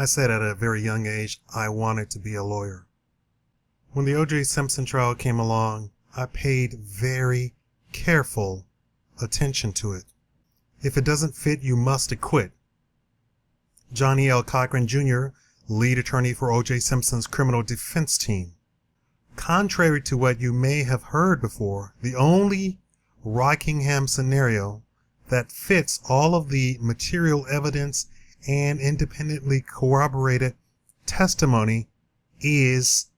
I said at a very young age I wanted to be a lawyer. When the O.J. Simpson trial came along, I paid very careful attention to it. If it doesn't fit, you must acquit. Johnny L. Cochran Jr., lead attorney for O.J. Simpson's criminal defense team. Contrary to what you may have heard before, the only Rockingham scenario that fits all of the material evidence and independently corroborated testimony is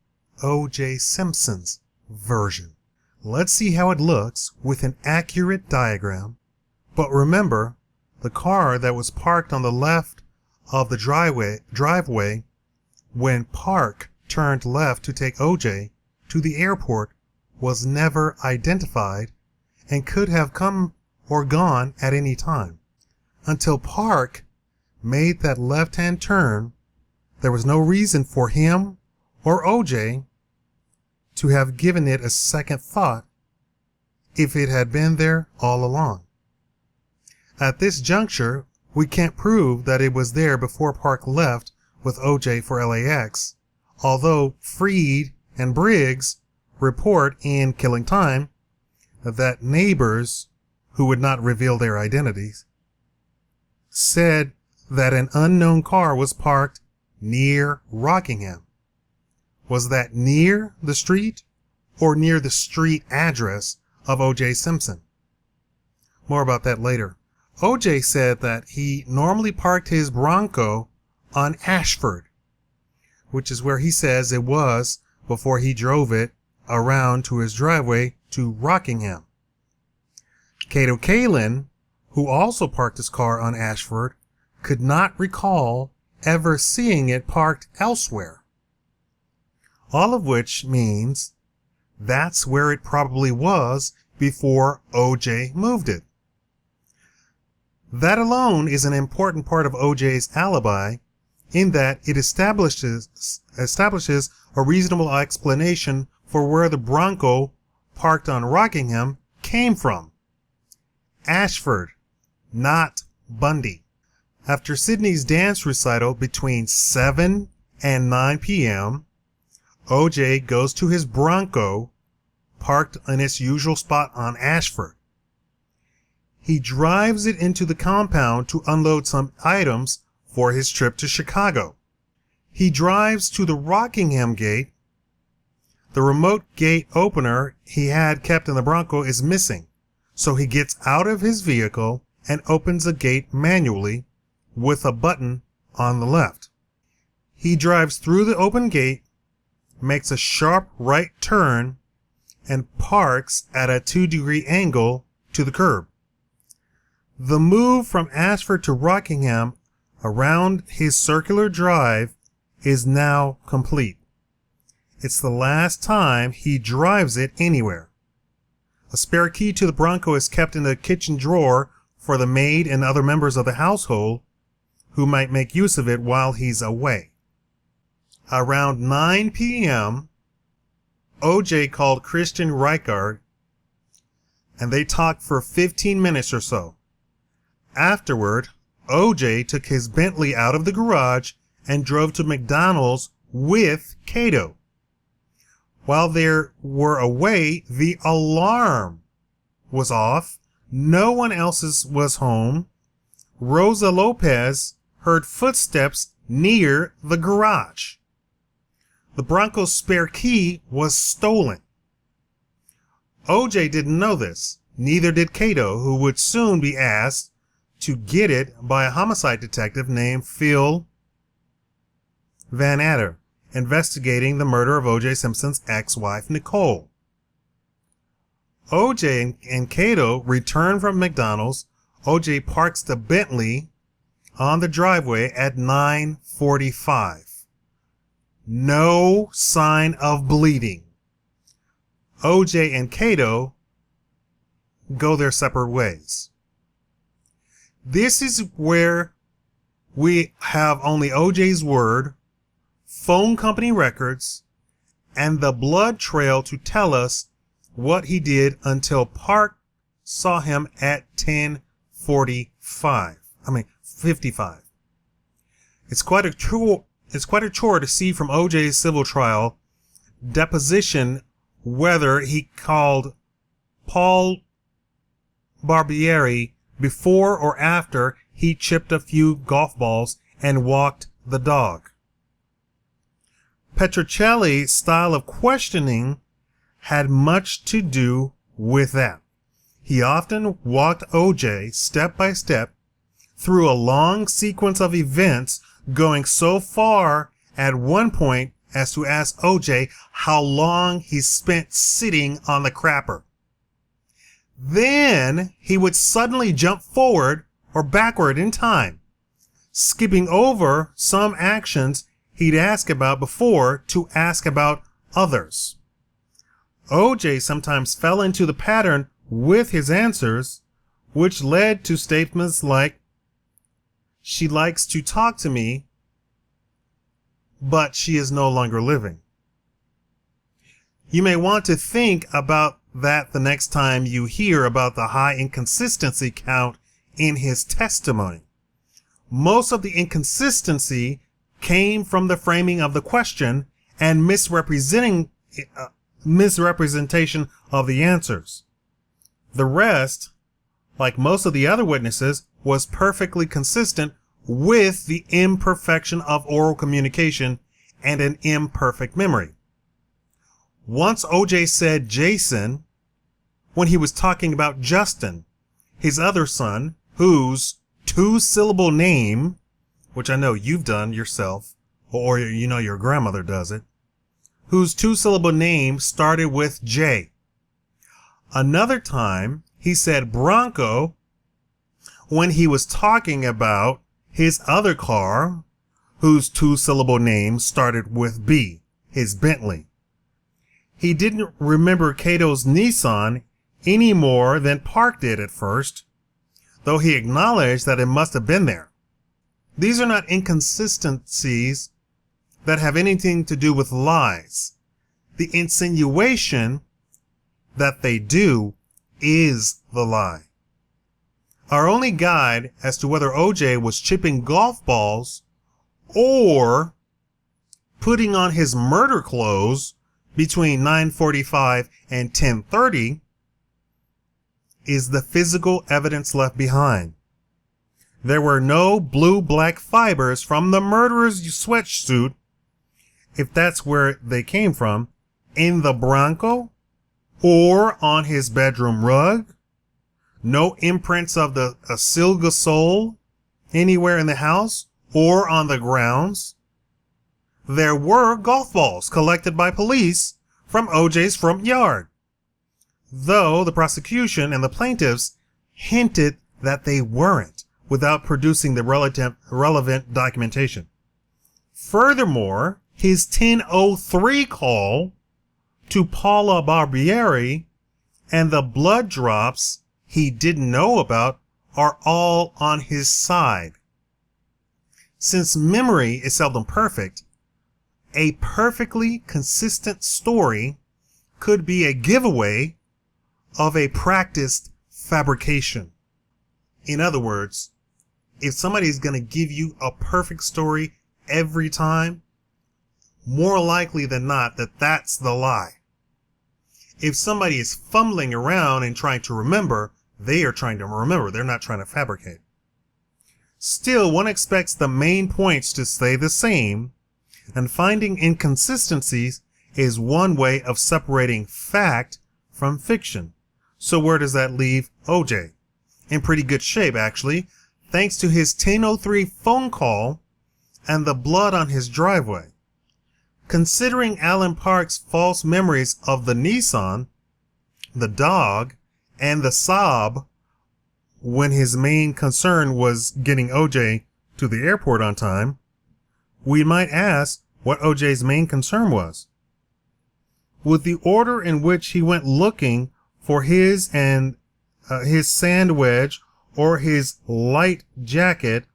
O.J. Simpson's version. Let's see how it looks with an accurate diagram. But remember, the car that was parked on the left of the driveway when Park turned left to take O.J. to the airport was never identified and could have come or gone at any time. Until Park made that left-hand turn, there was no reason for him or O.J. to have given it a second thought if it had been there all along. At this juncture, we can't prove that it was there before Park left with O.J. for LAX, although Freed and Briggs report in Killing Time that neighbors, who would not reveal their identities, said that an unknown car was parked near Rockingham. Was that near the street or near the street address of O.J. Simpson? More about that later. O.J. said that he normally parked his Bronco on Ashford, which is where he says it was before he drove it around to his driveway to Rockingham. Cato Kalin, who also parked his car on Ashford, could not recall ever seeing it parked elsewhere. All of which means that's where it probably was before O.J. moved it. That alone is an important part of O.J.'s alibi in that it establishes a reasonable explanation for where the Bronco parked on Rockingham came from. Ashford, not Bundy. After Sidney's dance recital between 7 and 9 p.m., O.J. goes to his Bronco, parked in its usual spot on Ashford. He drives it into the compound to unload some items for his trip to Chicago. He drives to the Rockingham gate. The remote gate opener he had kept in the Bronco is missing, so he gets out of his vehicle and opens the gate manually with a button on the left. He drives through the open gate, makes a sharp right turn, and parks at a 2-degree angle to the curb. The move from Ashford to Rockingham around his circular drive is now complete. It's the last time he drives it anywhere. A spare key to the Bronco is kept in the kitchen drawer for the maid and other members of the household who might make use of it while he's away. Around 9 p.m., O.J. called Christian Reichard, and they talked for 15 minutes or so. Afterward, O.J. took his Bentley out of the garage and drove to McDonald's with Cato. While they were away, the alarm was off. No one else was home. Rosa Lopez heard footsteps near the garage. The Bronco's spare key was stolen. O.J. didn't know this. Neither did Cato, who would soon be asked to get it by a homicide detective named Phil Van Adder, investigating the murder of O.J. Simpson's ex-wife, Nicole. O.J. and Cato return from McDonald's. O.J. parks the Bentley on the driveway at 9:45. No sign of bleeding. O.J. and Cato go their separate ways. This is where we have only O.J.'s word, phone company records, and the blood trail to tell us what he did until Park saw him at 55. It's quite a chore to see from OJ's civil trial deposition whether he called Paul Barbieri before or after he chipped a few golf balls and walked the dog. Petrocelli's style of questioning had much to do with that. He often walked OJ step by step through a long sequence of events, going so far at one point as to ask OJ how long he spent sitting on the crapper. Then he would suddenly jump forward or backward in time, skipping over some actions he'd asked about before to ask about others. OJ sometimes fell into the pattern with his answers, which led to statements like, "She likes to talk to me, but she is no longer living." You may want to think about that the next time you hear about the high inconsistency count in his testimony. Most of the inconsistency came from the framing of the question and misrepresentation of the answers. The rest, like most of the other witnesses, was perfectly consistent with the imperfection of oral communication and an imperfect memory. Once OJ said Jason when he was talking about Justin, his other son, whose two-syllable name, which I know you've done yourself, or you know your grandmother does it, whose two-syllable name started with J. Another time, he said Bronco when he was talking about his other car, whose two-syllable name started with B, his Bentley. He didn't remember Cato's Nissan any more than Park did at first, though he acknowledged that it must have been there. These are not inconsistencies that have anything to do with lies. The insinuation that they do is the lie. Our only guide as to whether OJ was chipping golf balls or putting on his murder clothes between 9:45 and 10:30 is the physical evidence left behind. There were no blue-black fibers from the murderer's sweatsuit, if that's where they came from, in the Bronco or on his bedroom rug. No imprints of the Asilga sole anywhere in the house or on the grounds. There were golf balls collected by police from OJ's front yard, though the prosecution and the plaintiffs hinted that they weren't without producing the relevant documentation. Furthermore, his 10:03 call to Paula Barbieri and the blood drops he didn't know about are all on his side. Since memory is seldom perfect, a perfectly consistent story could be a giveaway of a practiced fabrication. In other words, if somebody's going to give you a perfect story every time, more likely than not that's the lie. If somebody is fumbling around and trying to remember, they are trying to remember. They're not trying to fabricate. Still, one expects the main points to stay the same, and finding inconsistencies is one way of separating fact from fiction. So where does that leave OJ? In pretty good shape, actually, thanks to his 10:03 phone call and the blood on his driveway. Considering Alan Park's false memories of the Nissan, the dog, and the Saab when his main concern was getting OJ to the airport on time, we might ask what OJ's main concern was. With the order in which he went looking for his sand wedge or his light jacket,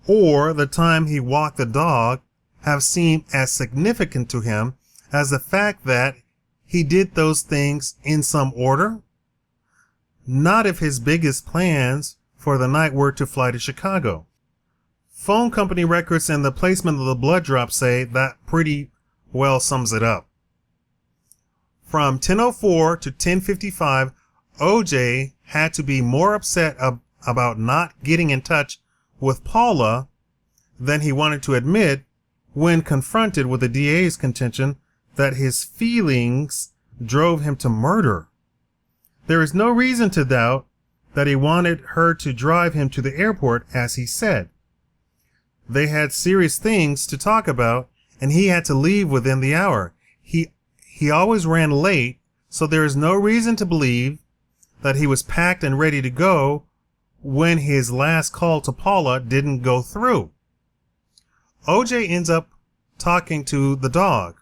or the time he walked the dog, have seemed as significant to him as the fact that he did those things in some order? Not if his biggest plans for the night were to fly to Chicago. Phone company records and the placement of the blood drops say that pretty well sums it up. From 10:04 to 10:55, OJ had to be more upset about not getting in touch with Paula than he wanted to admit when confronted with the DA's contention that his feelings drove him to murder. There is no reason to doubt that he wanted her to drive him to the airport, as he said. They had serious things to talk about, and he had to leave within the hour. He always ran late, so there is no reason to believe that he was packed and ready to go when his last call to Paula didn't go through. OJ ends up talking to the dog,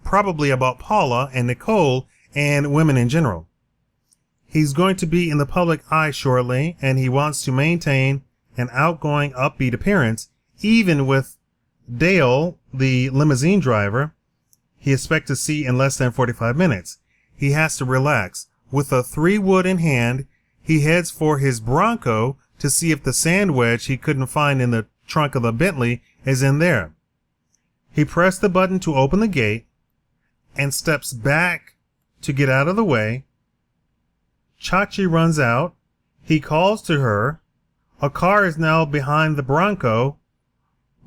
probably about Paula and Nicole and women in general. He's going to be in the public eye shortly, and he wants to maintain an outgoing, upbeat appearance, even with Dale, the limousine driver, he expects to see in less than 45 minutes. He has to relax. With a 3-wood in hand, he heads for his Bronco to see if the sand wedge he couldn't find in the trunk of the Bentley is in there. He pressed the button to open the gate and steps back to get out of the way. Chachi runs out. He calls to her. A car is now behind the Bronco,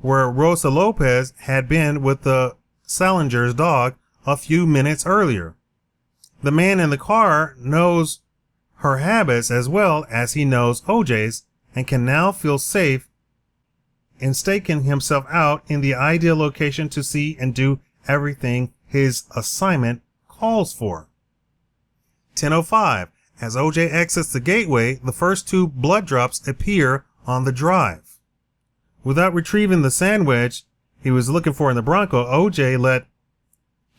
where Rosa Lopez had been with the Salinger's dog a few minutes earlier. The man in the car knows her habits as well as he knows OJ's and can now feel safe in staking himself out in the ideal location to see and do everything his assignment calls for. 10:05. As OJ exits the gateway, the first 2 blood drops appear on the drive. Without retrieving the sand wedge he was looking for in the Bronco, OJ let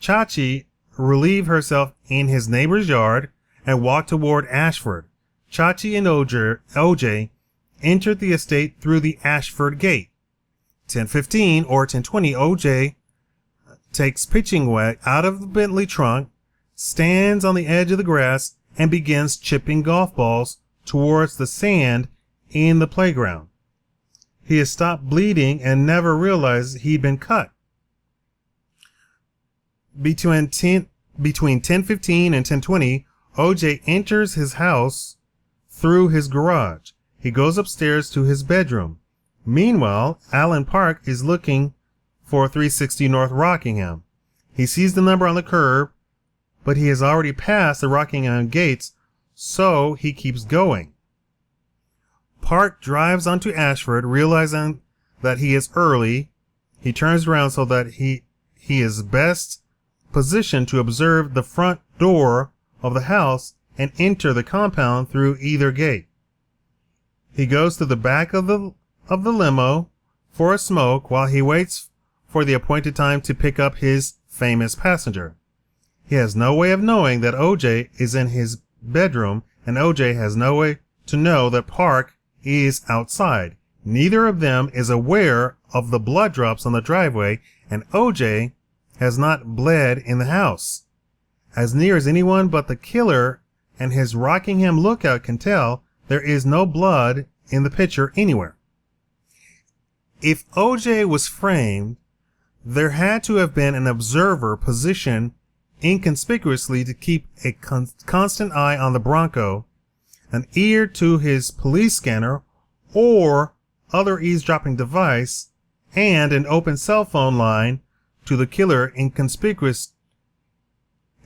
Chachi relieve herself in his neighbor's yard and walked toward Ashford. Chachi and OJ entered the estate through the Ashford gate. 10:15 or 10:20, OJ takes pitching wet out of the Bentley trunk, stands on the edge of the grass, and begins chipping golf balls towards the sand in the playground. He has stopped bleeding and never realized he'd been cut. Between 10:15 and 10:20, OJ enters his house through his garage. He goes upstairs to his bedroom. Meanwhile, Alan Park is looking for 360 North Rockingham. He sees the number on the curb, but he has already passed the Rockingham gates, so he keeps going. Park drives onto Ashford, realizing that he is early. He turns around so that he is best positioned to observe the front door of the house and enter the compound through either gate. He goes to the back of the limo for a smoke while he waits for the appointed time to pick up his famous passenger. He has no way of knowing that OJ is in his bedroom, and OJ has no way to know that Park is outside. Neither of them is aware of the blood drops on the driveway, and OJ has not bled in the house. As near as anyone but the killer and his Rockingham lookout can tell, there is no blood in the picture anywhere. If OJ was framed, there had to have been an observer positioned inconspicuously to keep a constant eye on the Bronco, an ear to his police scanner or other eavesdropping device, and an open cell phone line to the killer. Inconspicuous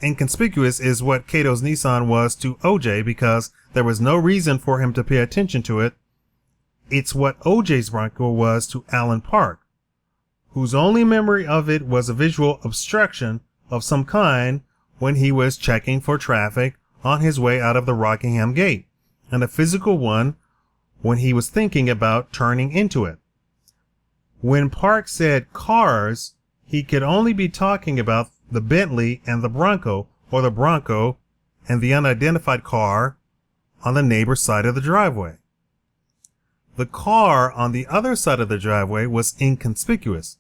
is what Cato's Nissan was to OJ because there was no reason for him to pay attention to it. It's what OJ's Bronco was to Alan Park, whose only memory of it was a visual obstruction of some kind when he was checking for traffic on his way out of the Rockingham gate, and a physical one when he was thinking about turning into it. When Park said cars, he could only be talking about the Bentley and the Bronco, or the Bronco and the unidentified car on the neighbor's side of the driveway. The car on the other side of the driveway was inconspicuous.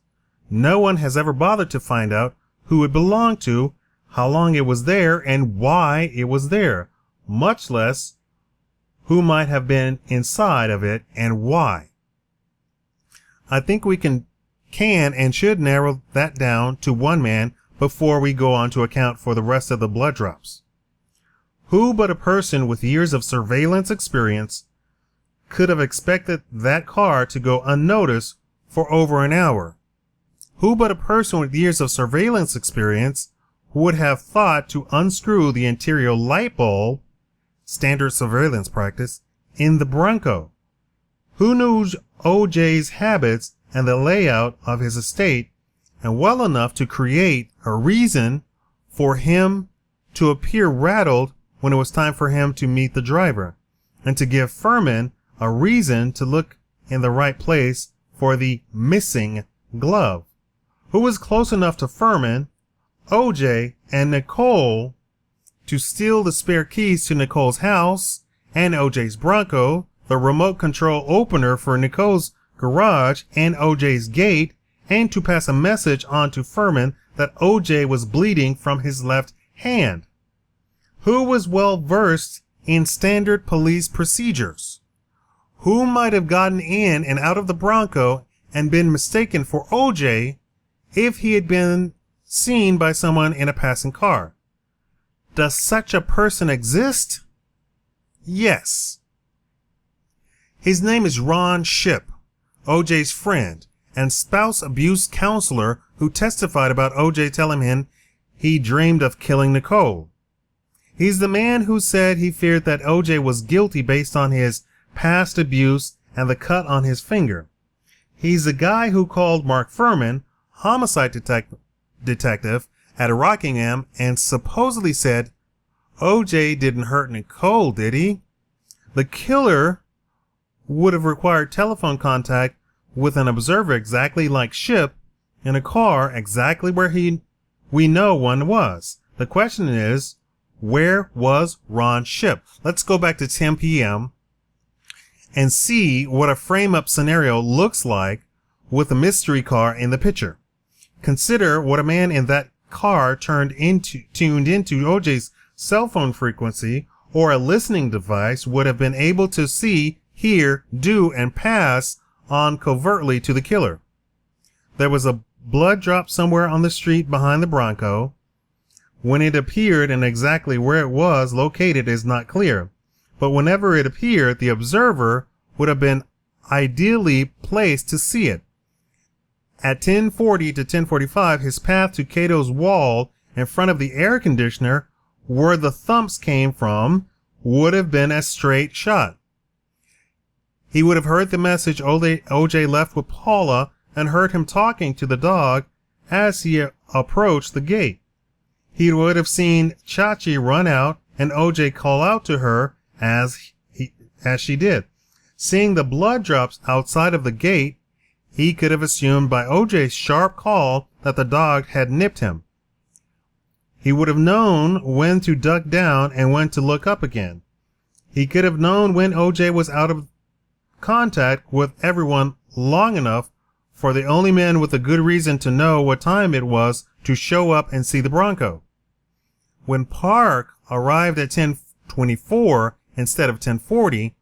No one has ever bothered to find out who it belonged to, how long it was there, and why it was there, much less who might have been inside of it and why. I think we can and should narrow that down to one man before we go on to account for the rest of the blood drops. Who but a person with years of surveillance experience could have expected that car to go unnoticed for over an hour? Who but a person with years of surveillance experience would have thought to unscrew the interior light bulb, standard surveillance practice, in the Bronco? Who knew OJ's habits and the layout of his estate and well enough to create a reason for him to appear rattled when it was time for him to meet the driver, and to give Furman a reason to look in the right place for the missing glove? Who was close enough to Furman, OJ, and Nicole to steal the spare keys to Nicole's house and OJ's Bronco, the remote control opener for Nicole's garage and OJ's gate, and to pass a message on to Furman that OJ was bleeding from his left hand? Who was well versed in standard police procedures? Who might have gotten in and out of the Bronco and been mistaken for OJ if he had been seen by someone in a passing car? Does such a person exist? Yes. His name is Ron Shipp, OJ's friend and spouse abuse counselor who testified about OJ telling him he dreamed of killing Nicole. He's the man who said he feared that OJ was guilty based on his past abuse and the cut on his finger. He's the guy who called Mark Furman, homicide detective at Rockingham, and supposedly said, OJ didn't hurt Nicole, did he? The killer would have required telephone contact with an observer exactly like Shipp in a car exactly where we know one was. The question is, where was Ron Shipp? Let's go back to 10 p.m. and see what a frame-up scenario looks like with a mystery car in the picture. Consider what a man in that car tuned into OJ's cell phone frequency or a listening device would have been able to see, hear, do, and pass on covertly to the killer. There was a blood drop somewhere on the street behind the Bronco. When it appeared and exactly where it was located is not clear, but whenever it appeared, the observer would have been ideally placed to see it. At 10:40 to 10:45, his path to Cato's wall in front of the air conditioner where the thumps came from would have been a straight shot. He would have heard the message OJ left with Paula and heard him talking to the dog as he approached the gate. He would have seen Chachi run out and OJ call out to her as she did. Seeing the blood drops outside of the gate, he could have assumed by OJ's sharp call that the dog had nipped him. He would have known when to duck down and when to look up again. He could have known when OJ was out of contact with everyone long enough for the only man with a good reason to know what time it was to show up and see the Bronco. When Park arrived at 10:24 instead of 10:40,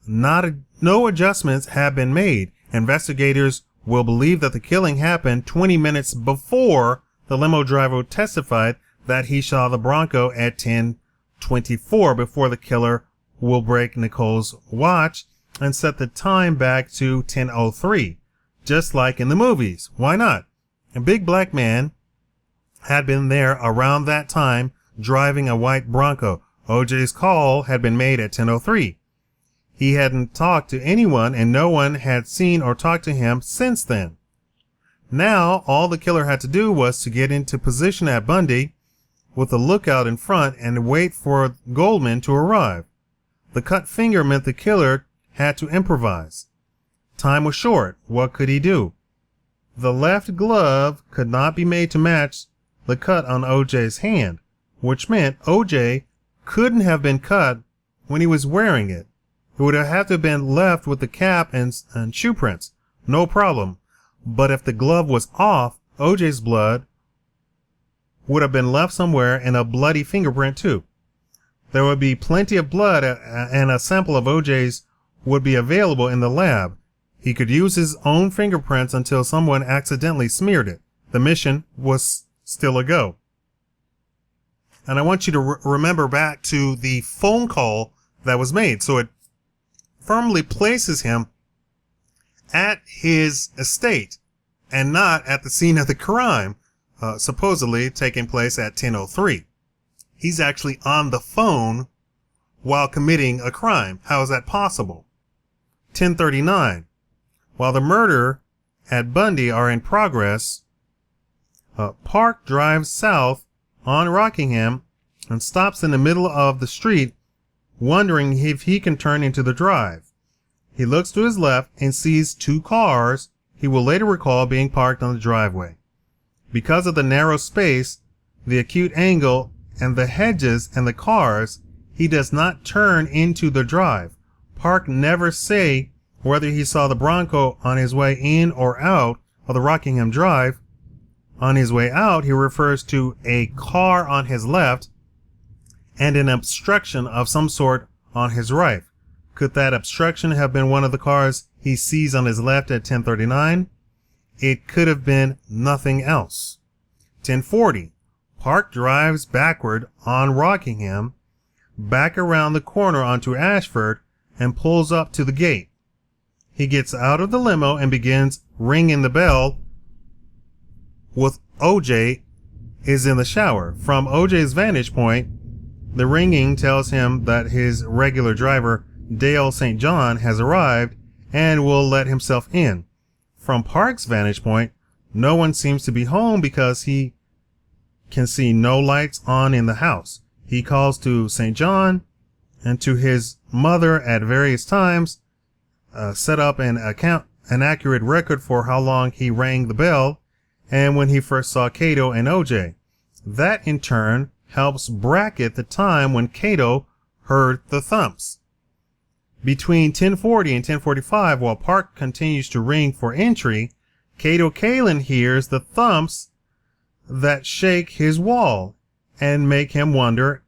no adjustments have been made. Investigators will believe that the killing happened 20 minutes before the limo driver testified that he saw the Bronco at 10:24 before the killer will break Nicole's watch and set the time back to 10:03, just like in the movies. Why not? A big black man had been there around that time driving a white Bronco. OJ's call had been made at 10:03. He hadn't talked to anyone and no one had seen or talked to him since then. Now, all the killer had to do was to get into position at Bundy with a lookout in front and wait for Goldman to arrive. The cut finger meant the killer had to improvise. Time was short. What could he do? The left glove could not be made to match the cut on OJ's hand, which meant OJ couldn't have been cut when he was wearing it. It would have to have been left with the cap and shoe prints. No problem. But if the glove was off, OJ's blood would have been left somewhere and a bloody fingerprint too. There would be plenty of blood and a sample of OJ's would be available in the lab. He could use his own fingerprints until someone accidentally smeared it. The mission was still a go. And I want you to remember back to the phone call that was made. So it firmly places him at his estate and not at the scene of the crime, supposedly taking place at 10:03. He's actually on the phone while committing a crime. How is that possible? 10:39. While the murder at Bundy are in progress, Park drives south on Rockingham and stops in the middle of the street, wondering if he can turn into the drive. He looks to his left and sees two cars he will later recall being parked on the driveway. Because of the narrow space, the acute angle, and the hedges and the cars, he does not turn into the drive. Park never say whether he saw the Bronco on his way in or out of the Rockingham Drive. On his way out, he refers to a car on his left and an obstruction of some sort on his right. Could that obstruction have been one of the cars he sees on his left at 10:39? It could have been nothing else. 10:40. Park drives backward on Rockingham, back around the corner onto Ashford, and pulls up to the gate. He gets out of the limo and begins ringing the bell with OJ is in the shower. From OJ's vantage point, the ringing tells him that his regular driver, Dale St. John, has arrived and will let himself in. From Park's vantage point, no one seems to be home because he can see no lights on in the house. He calls to St. John and to his mother at various times, set up an accurate record for how long he rang the bell and when he first saw Cato and OJ. That in turn helps bracket the time when Cato heard the thumps. Between 10:40 and 10:45, while Park continues to ring for entry, Cato Kalin hears the thumps that shake his wall and make him wonder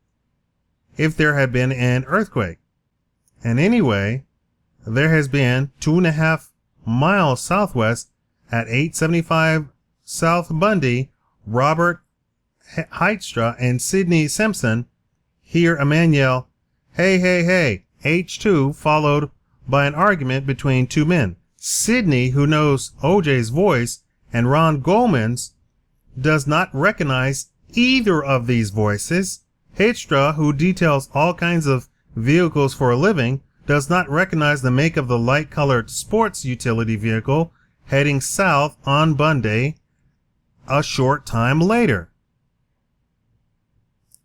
if there had been an earthquake. And anyway, there has been 2.5 miles southwest at 875 South Bundy. Robert Heitstra and Sidney Simpson hear a man yell, "Hey, hey, hey," H2, followed by an argument between two men. Sidney, who knows OJ's voice, and Ron Goldman's, does not recognize either of these voices. Heitstra, who details all kinds of vehicles for a living, does not recognize the make of the light-colored sports utility vehicle heading south on Bundy a short time later.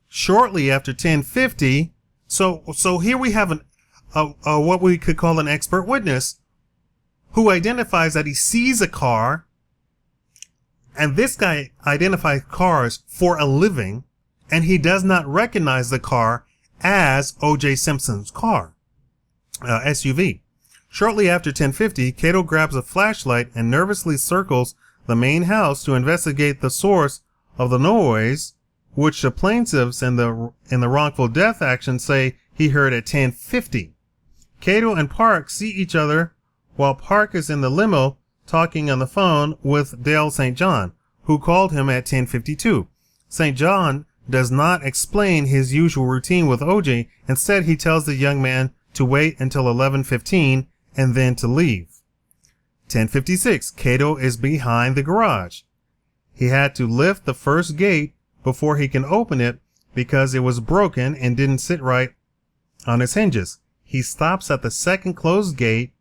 Shortly after 10:50, so here we have what we could call an expert witness who identifies that he sees a car, and this guy identifies cars for a living, and he does not recognize the car as O.J. Simpson's car, SUV. Shortly after 10:50, Cato grabs a flashlight and nervously circles the main house to investigate the source of the noise, which the plaintiffs in the wrongful death action say he heard at 10:50. Cato and Park see each other while Park is in the limo talking on the phone with Dale St. John, who called him at 10:52. St. John does not explain his usual routine with OJ. Instead, he tells the young man to wait until 11:15 and then to leave. 10:56. Cato is behind the garage. He had to lift the first gate before he can open it because it was broken and didn't sit right on its hinges. He stops at the second closed gate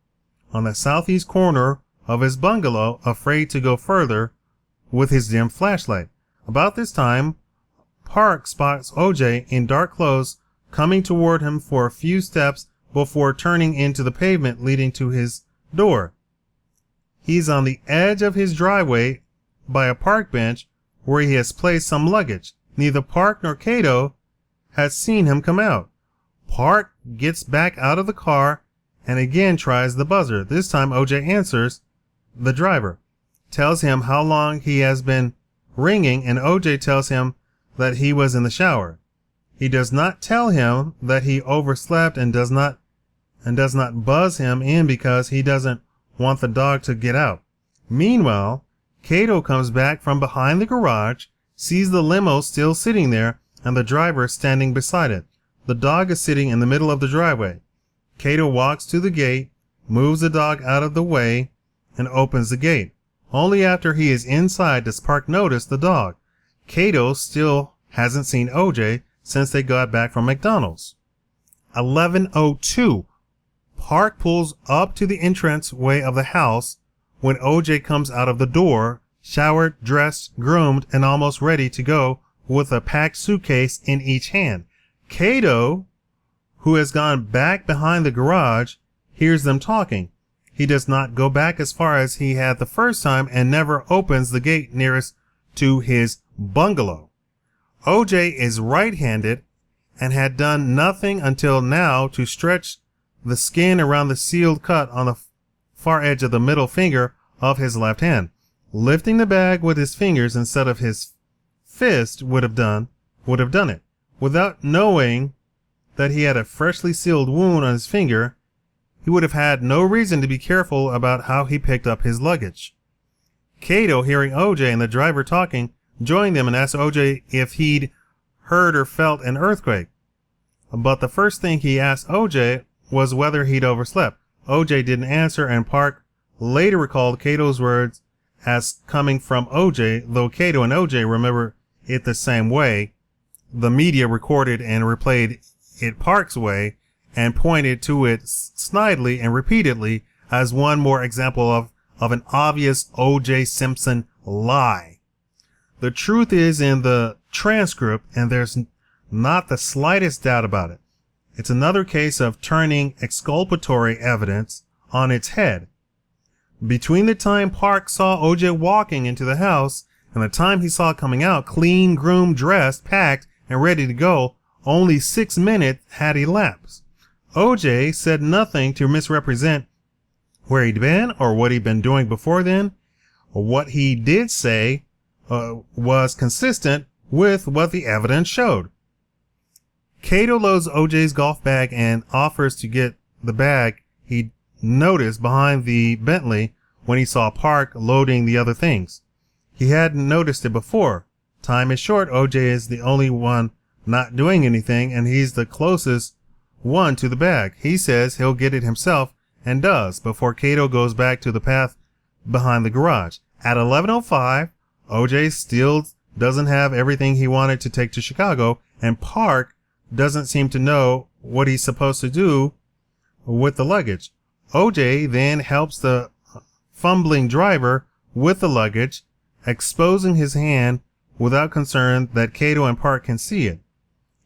on the southeast corner of his bungalow, afraid to go further with his dim flashlight. About this time, Park spots OJ in dark clothes coming toward him for a few steps before turning into the pavement leading to his door. He's on the edge of his driveway by a park bench where he has placed some luggage. Neither Park nor Cato has seen him come out. Park gets back out of the car and again tries the buzzer. This time OJ answers. The driver tells him how long he has been ringing, and OJ tells him that he was in the shower. He does not tell him that he overslept and does not buzz him in because he doesn't want the dog to get out. Meanwhile, Cato comes back from behind the garage, sees the limo still sitting there and the driver standing beside it. The dog is sitting in the middle of the driveway. Cato walks to the gate, moves the dog out of the way, and opens the gate. Only after he is inside does Park notice the dog. Cato still hasn't seen OJ since they got back from McDonald's. 11:02. Park pulls up to the entranceway of the house when OJ comes out of the door, showered, dressed, groomed, and almost ready to go with a packed suitcase in each hand. Cato, who has gone back behind the garage, hears them talking. He does not go back as far as he had the first time and never opens the gate nearest to his bungalow. OJ is right-handed and had done nothing until now to stretch the skin around the sealed cut on the far edge of the middle finger of his left hand. Lifting the bag with his fingers instead of his fist would have done it. Without knowing that he had a freshly sealed wound on his finger, he would have had no reason to be careful about how he picked up his luggage. Cato, hearing OJ and the driver talking, joined them and asked OJ if he'd heard or felt an earthquake. But the first thing he asked OJ was whether he'd overslept. OJ didn't answer, and Park later recalled Cato's words as coming from OJ, though Cato and OJ remember it the same way. The media recorded and replayed it Park's way and pointed to it snidely and repeatedly as one more example of an obvious O.J. Simpson lie. The truth is in the transcript, and there's not the slightest doubt about it. It's another case of turning exculpatory evidence on its head. Between the time Park saw O.J. walking into the house and the time he saw coming out, clean, groomed, dressed, packed, and ready to go, only 6 minutes had elapsed. O.J. said nothing to misrepresent where he'd been or what he'd been doing before then. What he did say was consistent with what the evidence showed. Cato loads O.J.'s golf bag and offers to get the bag he noticed behind the Bentley when he saw Park loading the other things. He hadn't noticed it before. Time is short. O.J. is the only one not doing anything, and he's the closest one to the bag. He says he'll get it himself, and does, before Cato goes back to the path behind the garage. At 11:05, O.J. still doesn't have everything he wanted to take to Chicago, and Park doesn't seem to know what he's supposed to do with the luggage. O.J. then helps the fumbling driver with the luggage, exposing his hand without concern that Cato and Park can see it.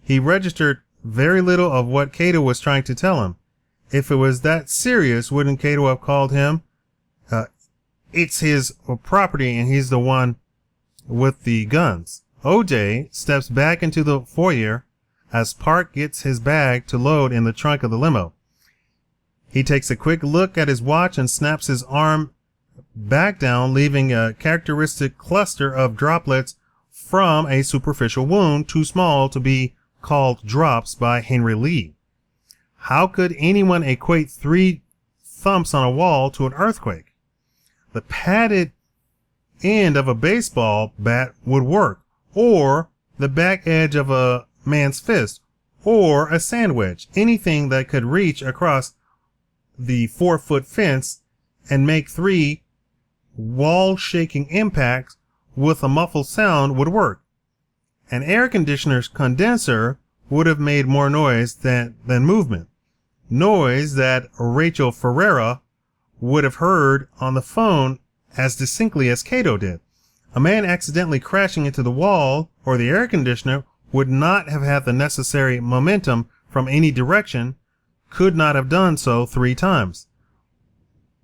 He registered very little of what Cato was trying to tell him. If it was that serious, wouldn't Cato have called him? It's his property and he's the one with the guns. O.J. steps back into the foyer as Park gets his bag to load in the trunk of the limo. He takes a quick look at his watch and snaps his arm back down, leaving a characteristic cluster of droplets from a superficial wound too small to be called drops by Henry Lee. How could anyone equate 3 thumps on a wall to an earthquake? The padded end of a baseball bat would work, or the back edge of a man's fist, or a sandwich, anything that could reach across the 4-foot fence and make 3 wall-shaking impacts with a muffled sound would work. An air conditioner's condenser would have made more noise than movement. Noise that Rachel Ferreira would have heard on the phone as distinctly as Cato did. A man accidentally crashing into the wall or the air conditioner would not have had the necessary momentum from any direction, could not have done so 3 times,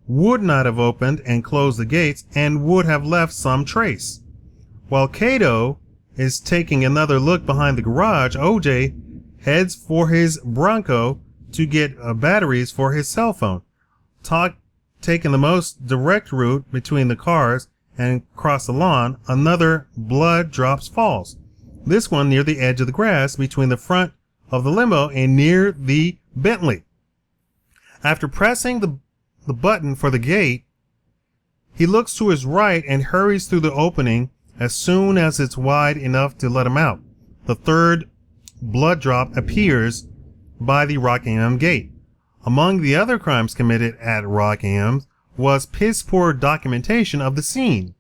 would not have opened and closed the gates, and would have left some trace. While Cato is taking another look behind the garage, O.J. heads for his Bronco to get batteries for his cell phone. Taking the most direct route between the cars and across the lawn, another blood drops falls. This one near the edge of the grass between the front of the limo and near the Bentley. After pressing the the button for the gate, he looks to his right and hurries through the opening as soon as it's wide enough to let him out. The third blood drop appears by the Rockingham gate. Among the other crimes committed at Rockingham was piss poor documentation of the scene.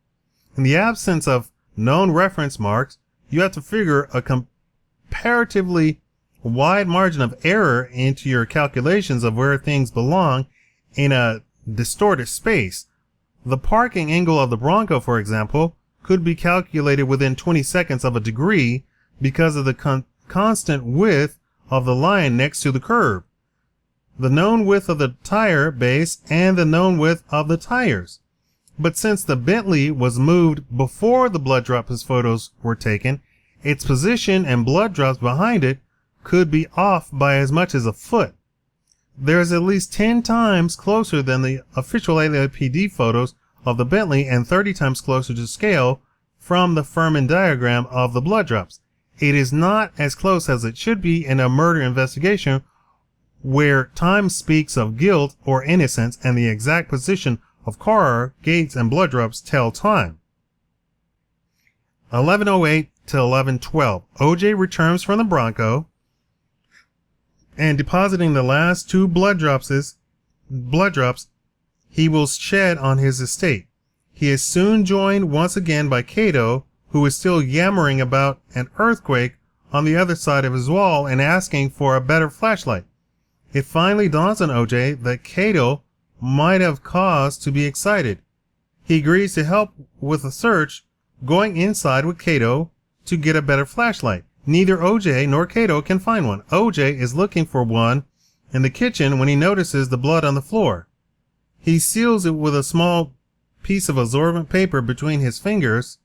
In the absence of known reference marks, you have to figure a comparatively wide margin of error into your calculations of where things belong in a distorted space. The parking angle of the Bronco, for example, could be calculated within 20 seconds of a degree because of the constant width of the line next to the curb, the known width of the tire base, and the known width of the tires. But since the Bentley was moved before the blood drops photos were taken, its position and blood drops behind it could be off by as much as a foot. There's at least 10 times closer than the official LAPD photos of the Bentley and 30 times closer to scale from the Furman diagram of the blood drops. It is not as close as it should be in a murder investigation where time speaks of guilt or innocence and the exact position of car, gates, and blood drops tell time. 11:08 to 11:12. OJ returns from the Bronco and depositing the last two blood drops he will shed on his estate. He is soon joined once again by Cato, who is still yammering about an earthquake on the other side of his wall and asking for a better flashlight. It finally dawns on OJ that Cato might have cause to be excited. He agrees to help with the search, going inside with Cato to get a better flashlight. Neither OJ nor Cato can find one. OJ is looking for one in the kitchen when he notices the blood on the floor. He seals it with a small piece of absorbent paper between his fingers.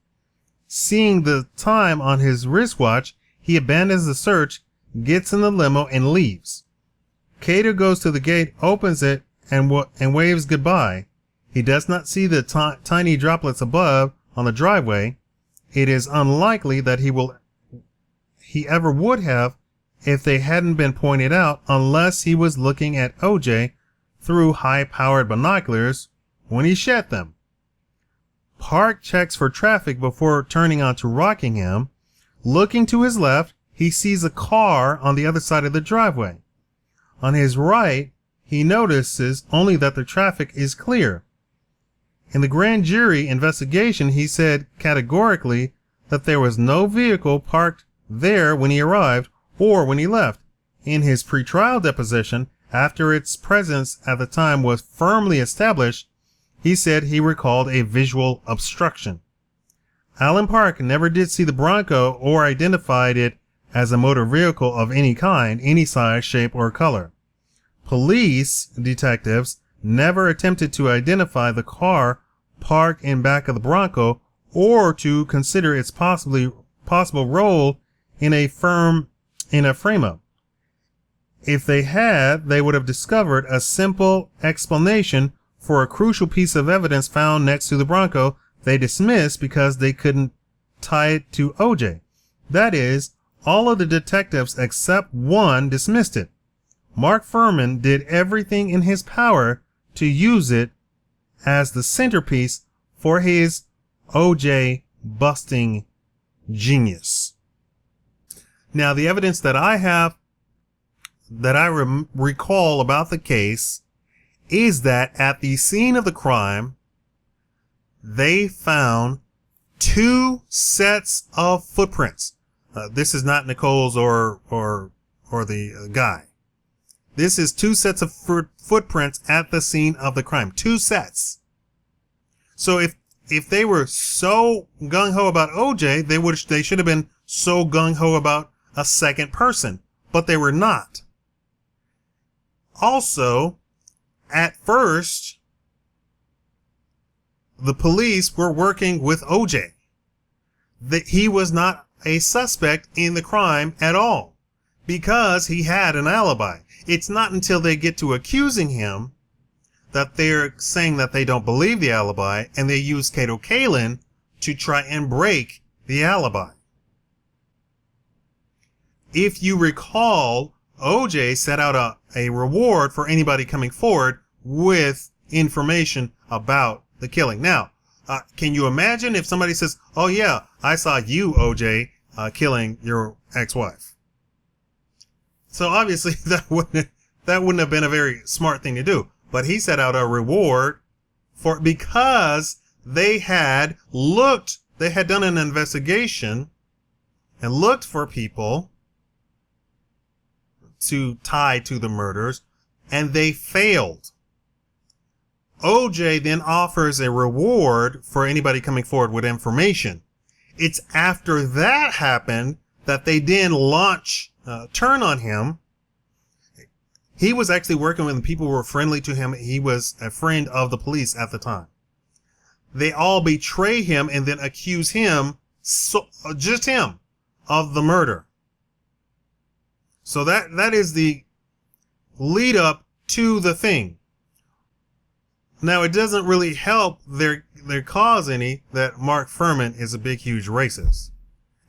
Seeing the time on his wristwatch, he abandons the search, gets in the limo, and leaves. Cato goes to the gate, opens it, and waves goodbye. He does not see the tiny droplets above on the driveway. It is unlikely that he ever would have if they hadn't been pointed out, unless he was looking at OJ through high-powered binoculars when he shed them. Park checks for traffic before turning onto Rockingham. Looking to his left, he sees a car on the other side of the driveway. On his right, he notices only that the traffic is clear. In the grand jury investigation, he said categorically that there was no vehicle parked there when he arrived or when he left. In his pretrial deposition, after its presence at the time was firmly established, he said he recalled a visual obstruction. Alan Park never did see the Bronco or identified it as a motor vehicle of any kind, any size, shape, or color. Police detectives never attempted to identify the car parked in back of the Bronco or to consider its possible role in a frame-up. If they had, they would have discovered a simple explanation for a crucial piece of evidence found next to the Bronco they dismissed because they couldn't tie it to OJ. That is, all of the detectives except one dismissed it. Mark Furman did everything in his power to use it as the centerpiece for his OJ busting genius. Now, the evidence that I have, that I recall about the case, is that at the scene of the crime, they found two sets of footprints. This is not Nicole's or the guy. This is two sets of footprints at the scene of the crime. Two sets. So if they were so gung-ho about OJ, they should have been so gung-ho about a second person, but they were not. Also, at first, the police were working with OJ. He was not a suspect in the crime at all because he had an alibi. It's not until they get to accusing him that they're saying that they don't believe the alibi, and they use Cato Kalin to try and break the alibi. If you recall, OJ set out a reward for anybody coming forward with information about the killing. Now, can you imagine if somebody says, oh yeah, I saw you, OJ, killing your ex-wife? So obviously that wouldn't have been a very smart thing to do. But he set out a reward because they had done an investigation and looked for people to tie to the murders, and they failed. OJ then offers a reward for anybody coming forward with information. It's after that happened that they then turn on him. He was actually working with people who were friendly to him. He was a friend of the police at the time. They all betray him and then accuse him, just him, of the murder. So that is the lead up to the thing. Now, it doesn't really help their cause any that Mark Fuhrman is a big, huge racist.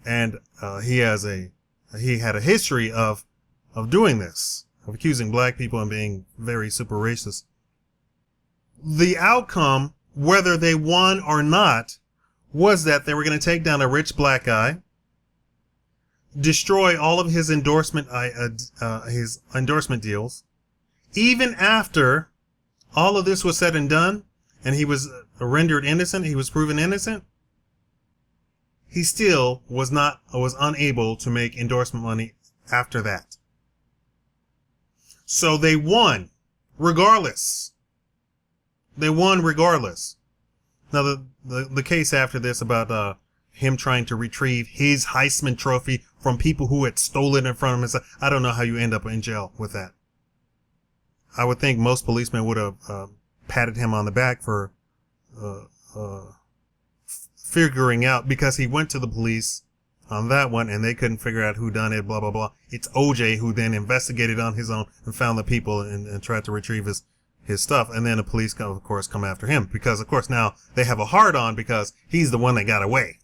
And he had a history of doing this, of accusing black people and being very super racist. The outcome, whether they won or not, was that they were going to take down a rich black guy, destroy all of his endorsement deals. Even after all of this was said and done, and he was rendered innocent, he was proven innocent, he still was unable to make endorsement money after that. So they won regardless. They won regardless. Now the case after this about him trying to retrieve his Heisman Trophy from people who had stolen it from him, I don't know how you end up in jail with that. I would think most policemen would have patted him on the back for figuring out, because he went to the police on that one and they couldn't figure out who done it, blah, blah, blah. It's OJ who then investigated on his own and found the people and tried to retrieve his stuff. And then the police, of course, come after him because, of course, now they have a hard on because he's the one that got away.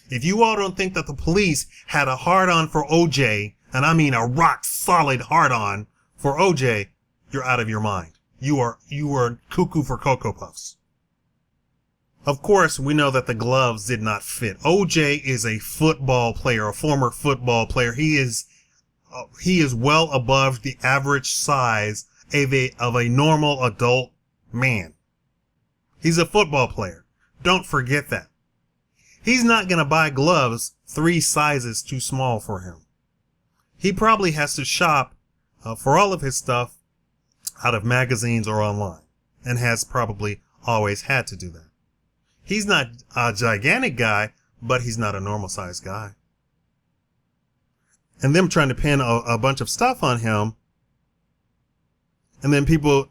If you all don't think that the police had a hard on for OJ, and I mean a rock solid hard on for OJ, you're out of your mind. You are cuckoo for Cocoa Puffs. Of course, we know that the gloves did not fit. OJ is a football player, a former football player. He is well above the average size of a normal adult man. He's a football player. Don't forget that. He's not going to buy gloves 3 sizes too small for him. He probably has to shop for all of his stuff out of magazines or online, and has probably always had to do that. He's not a gigantic guy, but he's not a normal sized guy. And them trying to pin a bunch of stuff on him, and then people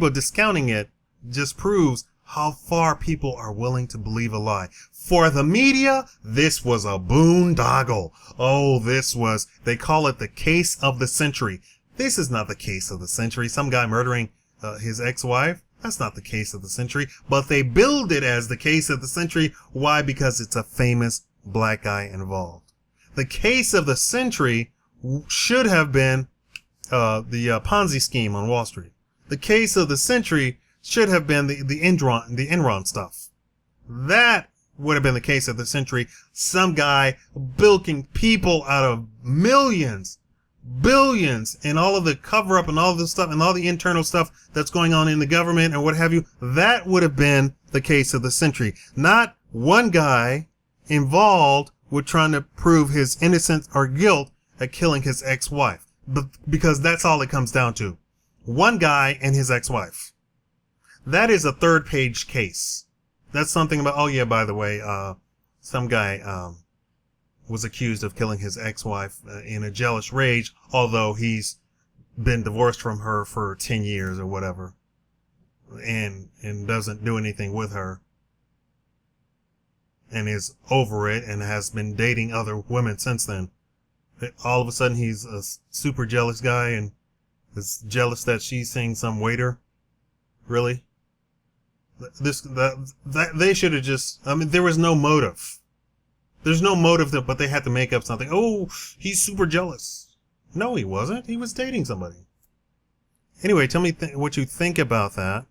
discounting it, just proves how far people are willing to believe a lie. For the media, this was a boondoggle. Oh, they call it the case of the century. This is not the case of the century. Some guy murdering his ex-wife. That's not the case of the century. But they billed it as the case of the century. Why? Because it's a famous black guy involved. The case of the century should have been the Ponzi scheme on Wall Street. The case of the century should have been the Enron stuff. That would have been the case of the century. Some guy bilking people out of millions, billions, and all of the cover up and all of the stuff and all the internal stuff that's going on in the government and what have you. That would have been the case of the century. Not one guy involved with trying to prove his innocence or guilt at killing his ex-wife. But because that's all it comes down to. One guy and his ex-wife. That is a 3rd-page case. That's something about, oh yeah, by the way, some guy was accused of killing his ex-wife in a jealous rage, although he's been divorced from her for 10 years or whatever, and doesn't do anything with her, and is over it and has been dating other women since then. All of a sudden he's a super jealous guy and is jealous that she's seeing some waiter. Really? They should have just, I mean, there was no motive. There's no motive, but they had to make up something. Oh, he's super jealous. No, he wasn't. He was dating somebody. Anyway, tell me what you think about that.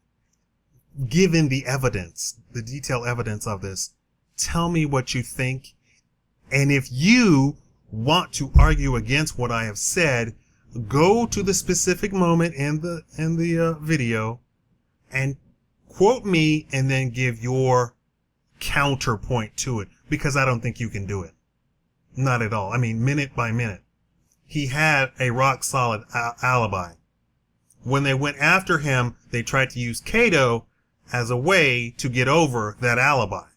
Given the evidence, the detailed evidence of this, tell me what you think. And if you want to argue against what I have said, go to the specific moment in the video and quote me and then give your counterpoint to it, because I don't think you can do it. Not at all. I mean, minute by minute. He had a rock solid alibi. When they went after him, they tried to use Kato as a way to get over that alibi.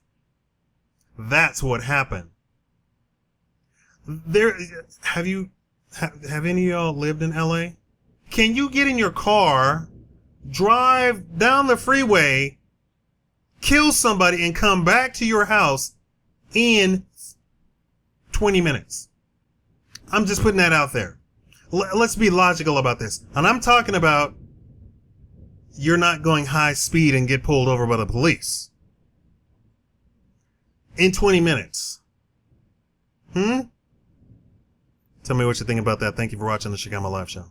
That's what happened. Have any of y'all lived in LA? Can you get in your car, drive down the freeway, kill somebody, and come back to your house in 20 minutes? I'm just putting that out there. Let's be logical about this. And I'm talking about you're not going high speed and get pulled over by the police in 20 minutes. Tell me what you think about that. Thank you for watching the Shakaama Live Show.